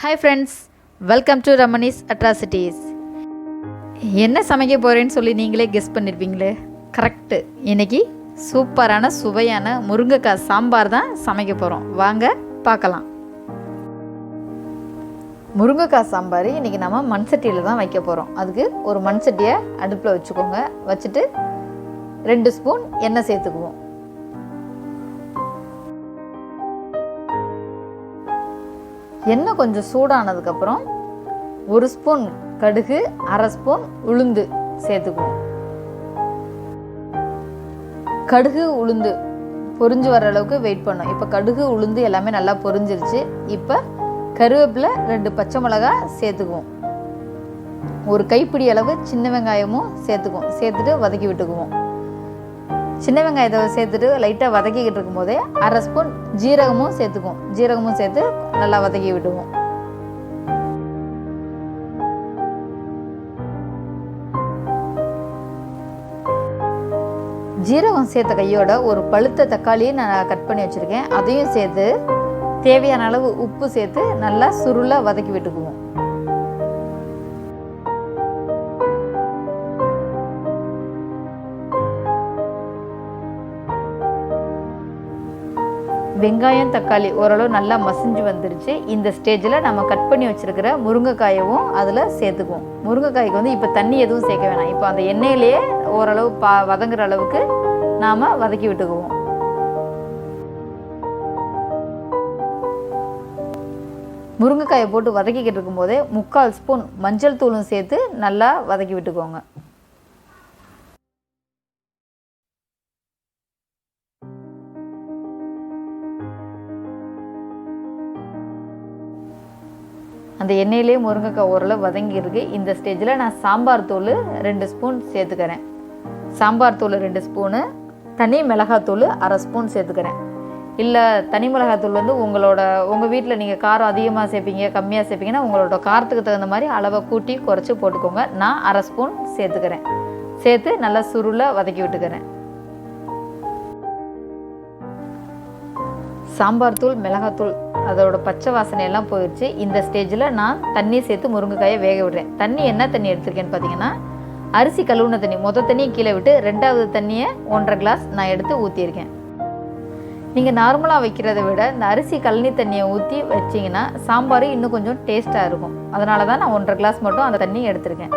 Hi friends, welcome to RamAnis Atrocities. என்ன சமைக்க போகிறேன்னு சொல்லி நீங்களே கெஸ் பண்ணியிருப்பீங்களே. கரெக்டு. இன்றைக்கி சூப்பரான சுவையான முருங்கைக்காய் சாம்பார் தான் சமைக்க போகிறோம். வாங்க பார்க்கலாம். முருங்கைக்காய் சாம்பார் இன்றைக்கி நம்ம மண் சட்டியில் தான் வைக்க போகிறோம். அதுக்கு ஒரு மண் சட்டியை அடுப்பில் வச்சுக்கோங்க. வச்சுட்டு 2 ஸ்பூன் எண்ணெய் சேர்த்துக்குவோம். எண்ணெய் கொஞ்சம் சூடானதுக்கப்புறம் 1 ஸ்பூன் கடுகு, 1/2 ஸ்பூன் உளுந்து சேர்த்துக்குவோம். கடுகு உளுந்து பொரிஞ்சு வர அளவுக்கு வெயிட் பண்ணோம். இப்போ கடுகு உளுந்து எல்லாமே நல்லா பொரிஞ்சிருச்சு. இப்போ கருவேப்பிலை 2 பச்சை மிளகாய் சேர்த்துக்குவோம். ஒரு கைப்பிடி அளவு சின்ன வெங்காயமும் சேர்த்துக்குவோம். சேர்த்துட்டு வதக்கி விட்டுக்குவோம். சின்ன வெங்காயத்தை சேர்த்துட்டு லைட்டாக வதக்கிக்கிட்டு இருக்கும்போதே 1/2 ஸ்பூன் ஜீரகமும் சேர்த்துக்குவோம். ஜீரகமும் சேர்த்து நல்லா வதக்கி விட்டுவோம். ஜீரகம் சேர்த்த கையோட ஒரு பழுத்த தக்காளியை நான் கட் பண்ணி வச்சுருக்கேன். அதையும் சேர்த்து தேவையான அளவு உப்பு சேர்த்து நல்லா சுருளை வதக்கி விட்டுக்குவோம். வெங்காயம் தக்காளி ஓரளவு நல்லா மசிஞ்சு வந்துருச்சு. இந்த ஸ்டேஜில் நம்ம கட் பண்ணி வச்சுருக்கிற முருங்கைக்காயவும் அதில் சேர்த்துக்குவோம். முருங்கைக்காய்க்கு வந்து இப்போ தண்ணி எதுவும் சேர்க்க வேணாம். இப்போ அந்த எண்ணெயிலேயே ஓரளவு வதங்குற அளவுக்கு நாம் வதக்கி விட்டுக்குவோம். முருங்கைக்காயை போட்டு வதக்கிக்கிட்டு இருக்கும்போதே 3/4 ஸ்பூன் மஞ்சள் தூளும் சேர்த்து நல்லா வதக்கி விட்டுக்கோங்க. அந்த எண்ணெயிலே முருங்கைக்காய் ஓரளவு வதங்கியிருக்கு. இந்த ஸ்டேஜில் நான் சாம்பார் தூள் 2 ஸ்பூன் சேர்த்துக்கிறேன். சாம்பார் தூள் 2 ஸ்பூனு, தனி மிளகாத்தூள் 1/2 ஸ்பூன் சேர்த்துக்கிறேன். இல்லை தனி மிளகாத்தூள் வந்து உங்கள் வீட்டில் நீங்கள் காரம் அதிகமாக சேர்ப்பீங்க கம்மியாக சேர்ப்பீங்கன்னா உங்களோட காரத்துக்கு தகுந்த மாதிரி அளவை கூட்டி குறைச்சி போட்டுக்கோங்க. நான் 1/2 ஸ்பூன் சேர்த்துக்கிறேன். சேர்த்து நல்லா சுருளை வதக்கி விட்டுக்கிறேன். சாம்பார் தூள் மிளகாத்தூள் அதோட பச்சை வாசனையெல்லாம் போயிடுச்சு. இந்த ஸ்டேஜில் நான் தண்ணி சேர்த்து முருங்கைக்காயை வேக விடுறேன். தண்ணி என்ன தண்ணி எடுத்துருக்கேன்னு பார்த்தீங்கன்னா அரிசி கழுவுன தண்ணி. மொதல் தண்ணியை கீழே விட்டு 2வது தண்ணியை 1/2 கிளாஸ் நான் எடுத்து ஊற்றியிருக்கேன். நீங்கள் நார்மலாக வைக்கிறத விட இந்த அரிசி கழனி தண்ணியை ஊற்றி வச்சிங்கன்னா சாம்பார் இன்னும் கொஞ்சம் டேஸ்ட்டாக இருக்கும். அதனால தான் நான் 1/2 கிளாஸ் மட்டும் அந்த தண்ணி எடுத்திருக்கேன்.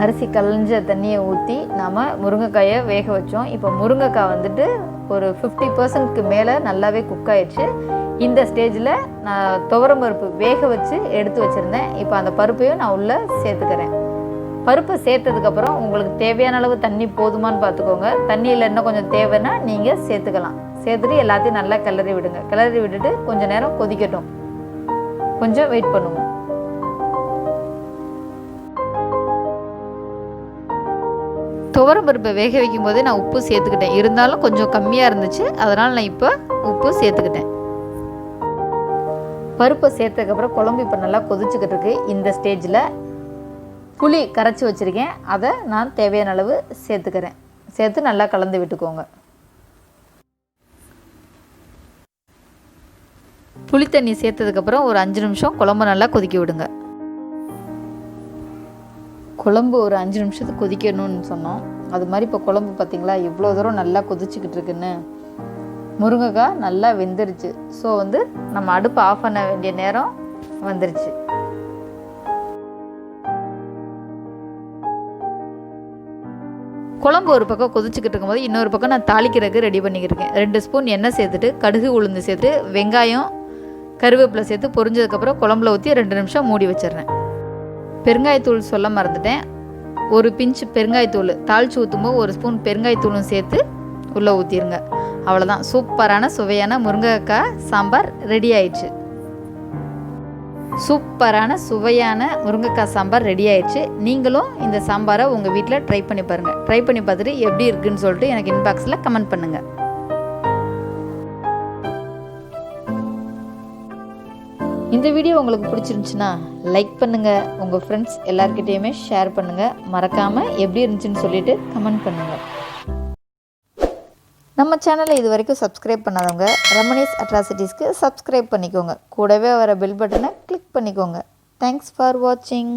அரிசி கலைஞ்ச தண்ணியை ஊற்றி நாம் முருங்கைக்காயை வேக வச்சோம். இப்போ முருங்கைக்காய் வந்துட்டு ஒரு 50% மேலே நல்லாவே குக் ஆயிடுச்சு. இந்த ஸ்டேஜில் நான் துவரம் பருப்பு வேக வச்சு எடுத்து வச்சுருந்தேன். இப்போ அந்த பருப்பையும் நான் உள்ளே சேர்த்துக்கிறேன். பருப்பை சேர்த்ததுக்கப்புறம் உங்களுக்கு தேவையான அளவு தண்ணி போதுமான்னு பார்த்துக்கோங்க. தண்ணியில் இன்னும் கொஞ்சம் தேவைன்னா நீங்கள் சேர்த்துக்கலாம். சேர்த்துட்டு எல்லாத்தையும் நல்லா கிளறி விடுங்க. கிளறி விட்டுட்டு கொஞ்சம் நேரம் கொதிக்கட்டும். கொஞ்சம் வெயிட் பண்ணுவோம். துவரம் பருப்பை வேக வைக்கும் போதே நான் உப்பு சேர்த்துக்கிட்டேன். இருந்தாலும் கொஞ்சம் கம்மியாக இருந்துச்சு. அதனால் நான் இப்போ உப்பு சேர்த்துக்கிட்டேன். பருப்பை சேர்த்ததுக்கப்புறம் குழம்பு இப்போ நல்லா கொதிச்சுக்கிட்டு இருக்கு. இந்த ஸ்டேஜில் புளி கரைச்சி வச்சுருக்கேன். அதை நான் தேவையான அளவு சேர்த்துக்கிறேன். சேர்த்து நல்லா கலந்து விட்டுக்கோங்க. புளி தண்ணி சேர்த்ததுக்கப்புறம் ஒரு 5 நிமிஷம் குழம்பு நல்லா கொதிக்க விடுங்க. குழம்பு ஒரு 5 நிமிஷத்துக்கு கொதிக்கணும்னு சொன்னோம். அது மாதிரி இப்போ குழம்பு பார்த்திங்களா எவ்வளோ தூரம் நல்லா கொதிச்சுக்கிட்டு இருக்குன்னு. முருங்கைக்காய் நல்லா வெந்துருச்சு. ஸோ வந்து நம்ம அடுப்பை ஆஃப் பண்ண வேண்டிய நேரம் வந்துருச்சு. குழம்பு ஒரு பக்கம் கொதிச்சுக்கிட்டு இருக்கும்போது இன்னொரு பக்கம் நான் தாளிக்கிறதுக்கு ரெடி பண்ணிக்கிருக்கேன். 2 ஸ்பூன் எண்ணெய் சேர்த்துட்டு கடுகு உளுந்து சேர்த்து வெங்காயம் கருவேப்பிலை சேர்த்து பொரிஞ்சதுக்கப்புறம் குழம்புல ஊற்றி 2 நிமிஷம் மூடி வச்சிடுறேன். பெருங்காயத்தூள் சொல்ல மறந்துட்டேன். ஒரு பிஞ்சு பெருங்காயத்தூள் தாளித்து ஊற்றும்போது 1 ஸ்பூன் பெருங்காயத்தூளும் சேர்த்து உள்ளே ஊற்றிடுங்க. அவ்வளோதான். சூப்பரான சுவையான முருங்கைக்காய் சாம்பார் ரெடி ஆயிடுச்சு. சூப்பரான சுவையான முருங்கைக்காய் சாம்பார் ரெடி ஆயிடுச்சு. நீங்களும் இந்த சாம்பாரை உங்கள் வீட்டில் ட்ரை பண்ணி பாருங்கள். ட்ரை பண்ணி பார்த்துட்டு எப்படி இருக்குன்னு சொல்லிட்டு எனக்கு இன்பாக்ஸில் கமெண்ட் பண்ணுங்கள். இந்த வீடியோ உங்களுக்கு பிடிச்சிருந்துச்சுன்னா லைக் பண்ணுங்கள். உங்கள் ஃப்ரெண்ட்ஸ் எல்லாருக்கிட்டேயுமே ஷேர் பண்ணுங்கள். மறக்காமல் எப்படி இருந்துச்சுன்னு சொல்லிட்டு கமெண்ட் பண்ணுங்கள். நம்ம சேனலை இது வரைக்கும் சப்ஸ்கிரைப் பண்ணாதவங்க RamAnis Atrocitiesக்கு சப்ஸ்கிரைப் பண்ணிக்கோங்க. கூடவே வர பெல் பட்டனை கிளிக் பண்ணிக்கோங்க. தேங்க்ஸ் ஃபார் வாட்சிங்.